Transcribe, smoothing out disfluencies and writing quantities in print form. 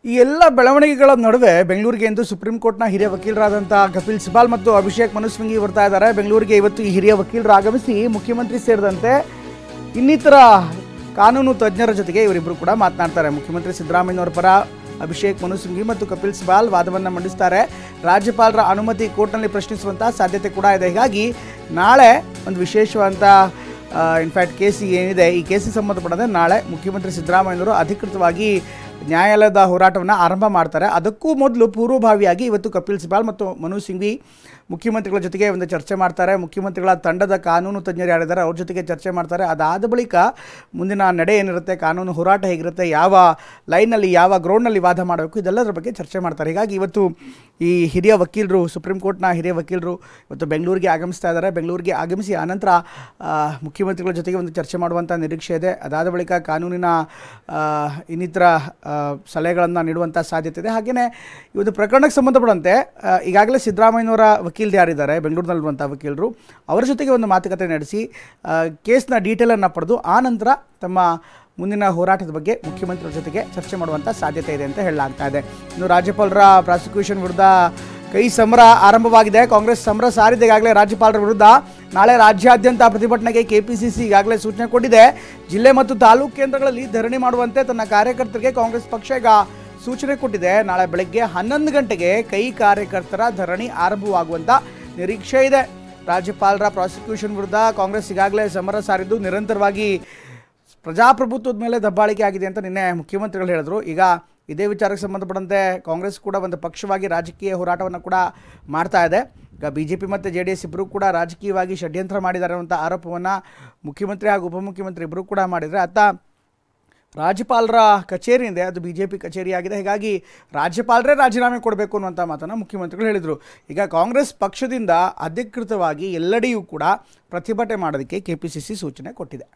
ಈ ಎಲ್ಲ ಬೆಳವಣಿಗೆಗಳ ನಡುವೆ ಬೆಂಗಳೂರಿಗೆ ಇಂದು ಸುಪ್ರೀಂ ಕೋರ್ಟ್ನ ಹಿರಿಯ ವಕೀಲರಾದಂಥ ಕಪಿಲ್ ಸಿಬಾಲ್ ಮತ್ತು ಅಭಿಷೇಕ್ ಮನು ಸಿಂಘವಿ ಬರ್ತಾ ಇದ್ದಾರೆ. ಬೆಂಗಳೂರಿಗೆ ಇವತ್ತು ಈ ಹಿರಿಯ ವಕೀಲರು ಆಗಮಿಸಿ ಮುಖ್ಯಮಂತ್ರಿ ಸೇರಿದಂತೆ ಇನ್ನಿತರ ಕಾನೂನು ತಜ್ಞರ ಜೊತೆಗೆ ಇವರಿಬ್ಬರು ಕೂಡ ಮಾತನಾಡ್ತಾರೆ. ಮುಖ್ಯಮಂತ್ರಿ ಸಿದ್ದರಾಮಯ್ಯನವರ ಪರ ಅಭಿಷೇಕ್ ಮನು ಸಿಂಘವಿ ಮತ್ತು ಕಪಿಲ್ ಸಿಬಾಲ್ ವಾದವನ್ನು ಮಂಡಿಸ್ತಾರೆ. ರಾಜ್ಯಪಾಲರ ಅನುಮತಿ ಕೋರ್ಟ್ನಲ್ಲಿ ಪ್ರಶ್ನಿಸುವಂಥ ಸಾಧ್ಯತೆ ಕೂಡ ಇದೆ. ಹೀಗಾಗಿ ನಾಳೆ ಒಂದು ವಿಶೇಷವಾದಂಥ ಇನ್ಫ್ಯಾಕ್ಟ್ ಕೇಸ್ ಏನಿದೆ, ಈ ಕೇಸಿಗೆ ಸಂಬಂಧಪಟ್ಟಂತೆ ನಾಳೆ ಮುಖ್ಯಮಂತ್ರಿ ಸಿದ್ದರಾಮಯ್ಯನವರು ಅಧಿಕೃತವಾಗಿ ನ್ಯಾಯಾಲಯದ ಹೋರಾಟವನ್ನು ಆರಂಭ ಮಾಡ್ತಾರೆ. ಅದಕ್ಕೂ ಮೊದಲು ಪೂರ್ವಭಾವಿಯಾಗಿ ಇವತ್ತು ಕಪಿಲ್ ಸಿಬಾಲ್ ಮತ್ತು ಮನು ಸಿಂಘವಿ ಮುಖ್ಯಮಂತ್ರಿಗಳ ಜೊತೆಗೆ ಒಂದು ಚರ್ಚೆ ಮಾಡ್ತಾರೆ. ಮುಖ್ಯಮಂತ್ರಿಗಳ ತಂಡದ ಕಾನೂನು ತಜ್ಞರು ಯಾರಿದ್ದಾರೆ ಅವ್ರ ಜೊತೆಗೆ ಚರ್ಚೆ ಮಾಡ್ತಾರೆ. ಅದಾದ ಬಳಿಕ ಮುಂದಿನ ನಡೆ ಏನಿರುತ್ತೆ, ಕಾನೂನು ಹೋರಾಟ ಹೇಗಿರುತ್ತೆ, ಯಾವ ಲೈನಲ್ಲಿ ಯಾವ ಗ್ರೌಂಡ್ನಲ್ಲಿ ವಾದ ಮಾಡಬೇಕು, ಇದೆಲ್ಲದರ ಬಗ್ಗೆ ಚರ್ಚೆ ಮಾಡ್ತಾರೆ. ಹೀಗಾಗಿ ಇವತ್ತು ಈ ಹಿರಿಯ ವಕೀಲರು, ಸುಪ್ರೀಂ ಕೋರ್ಟ್ನ ಹಿರಿಯ ವಕೀಲರು ಇವತ್ತು ಬೆಂಗಳೂರಿಗೆ ಆಗಮಿಸ್ತಾ ಇದ್ದಾರೆ. ಬೆಂಗಳೂರಿಗೆ ಆಗಮಿಸಿ ಆನಂತರ ಮುಖ್ಯಮಂತ್ರಿಗಳ ಜೊತೆಗೆ ಒಂದು ಚರ್ಚೆ ಮಾಡುವಂಥ ನಿರೀಕ್ಷೆ ಇದೆ. ಅದಾದ ಬಳಿಕ ಕಾನೂನಿನ ಇನ್ನಿತರ ಸಲಹೆಗಳನ್ನು ನೀಡುವಂಥ ಸಾಧ್ಯತೆ ಇದೆ. ಹಾಗೆಯೇ ಇವತ್ತು ಪ್ರಕರಣಕ್ಕೆ ಸಂಬಂಧಪಟ್ಟಂತೆ ಈಗಾಗಲೇ ಸಿದ್ದರಾಮಯ್ಯನವರ ವಕೀಲರು ಯಾರಿದ್ದಾರೆ ಬೆಂಗಳೂರಿನಲ್ಲಿರುವಂಥ ವಕೀಲರು, ಅವರ ಜೊತೆಗೆ ಒಂದು ಮಾತುಕತೆ ನಡೆಸಿ ಕೇಸ್ನ ಡೀಟೇಲನ್ನು ಪಡೆದು ಆ ನಂತರ ತಮ್ಮ ಮುಂದಿನ ಹೋರಾಟದ ಬಗ್ಗೆ ಮುಖ್ಯಮಂತ್ರಿಗಳ ಜೊತೆಗೆ ಚರ್ಚೆ ಮಾಡುವಂಥ ಸಾಧ್ಯತೆ ಇದೆ ಅಂತ ಹೇಳಲಾಗ್ತಾ ಇದೆ. ಇನ್ನು ರಾಜ್ಯಪಾಲರ ಪ್ರಾಸಿಕ್ಯೂಷನ್ ವಿರುದ್ಧ ಕೈ ಸಮರ ಆರಂಭವಾಗಿದೆ. ಕಾಂಗ್ರೆಸ್ ಸಮರ ಸಾರಿದೆ ಈಗಾಗಲೇ ರಾಜ್ಯಪಾಲರ ವಿರುದ್ಧ. ನಾಳೆ ರಾಜ್ಯಾದ್ಯಂತ ಪ್ರತಿಭಟನೆಗೆ ಕೆಪಿಸಿಸಿ ಈಗಾಗಲೇ ಸೂಚನೆ ಕೊಟ್ಟಿದೆ. ಜಿಲ್ಲೆ ಮತ್ತು ತಾಲೂಕು ಕೇಂದ್ರಗಳಲ್ಲಿ ಧರಣಿ ಮಾಡುವಂತೆ ತನ್ನ ಕಾರ್ಯಕರ್ತರಿಗೆ ಕಾಂಗ್ರೆಸ್ ಪಕ್ಷ ಈಗ ಸೂಚನೆ ಕೊಟ್ಟಿದೆ. ನಾಳೆ ಬೆಳಗ್ಗೆ 11 ಗಂಟೆಗೆ ಕೈ ಕಾರ್ಯಕರ್ತರ ಧರಣಿ ಆರಂಭವಾಗುವಂಥ ನಿರೀಕ್ಷೆ ಇದೆ. ರಾಜ್ಯಪಾಲರ ಪ್ರಾಸಿಕ್ಯೂಷನ್ ವಿರುದ್ಧ ಕಾಂಗ್ರೆಸ್ ಈಗಾಗಲೇ ಸಮರ ಸಾರಿದ್ದು ನಿರಂತರವಾಗಿ ಪ್ರಜಾಪ್ರಭುತ್ವದ ಮೇಲೆ ದಬ್ಬಾಳಿಕೆ ಆಗಿದೆ ಅಂತ ನಿನ್ನೆ ಮುಖ್ಯಮಂತ್ರಿಗಳು ಹೇಳಿದ್ರು. ಈಗ ಇದೇ ವಿಚಾರಕ್ಕೆ ಸಂಬಂಧಪಟ್ಟಂತೆ ಕಾಂಗ್ರೆಸ್ ಕೂಡ ಒಂದು ಪಕ್ಷವಾಗಿ ರಾಜಕೀಯ ಹೋರಾಟವನ್ನು ಕೂಡ ಮಾಡ್ತಾ ಇದೆ. ಈಗ BJP ಮತ್ತು JDS ಇಬ್ಬರು ಕೂಡ ರಾಜಕೀಯವಾಗಿ ಷಡ್ಯಂತ್ರ ಮಾಡಿದ್ದಾರೆ ಅನ್ನುವಂಥ ಆರೋಪವನ್ನು ಮುಖ್ಯಮಂತ್ರಿ ಹಾಗೂ ಉಪಮುಖ್ಯಮಂತ್ರಿ ಇಬ್ಬರು ಕೂಡ ಮಾಡಿದರೆ, ಅತ್ತ ರಾಜ್ಯಪಾಲರ ಕಚೇರಿ ಇದೆ, ಅದು BJP ಕಚೇರಿಯಾಗಿದೆ. ಹೀಗಾಗಿ ರಾಜ್ಯಪಾಲರೇ ರಾಜೀನಾಮೆ ಕೊಡಬೇಕು ಅನ್ನುವಂಥ ಮಾತನ್ನು ಮುಖ್ಯಮಂತ್ರಿಗಳು ಹೇಳಿದರು. ಈಗ ಕಾಂಗ್ರೆಸ್ ಪಕ್ಷದಿಂದ ಅಧಿಕೃತವಾಗಿ ಎಲ್ಲೆಡೆಯೂ ಕೂಡ ಪ್ರತಿಭಟನೆ ಮಾಡೋದಕ್ಕೆ KPCC ಸೂಚನೆ ಕೊಟ್ಟಿದೆ.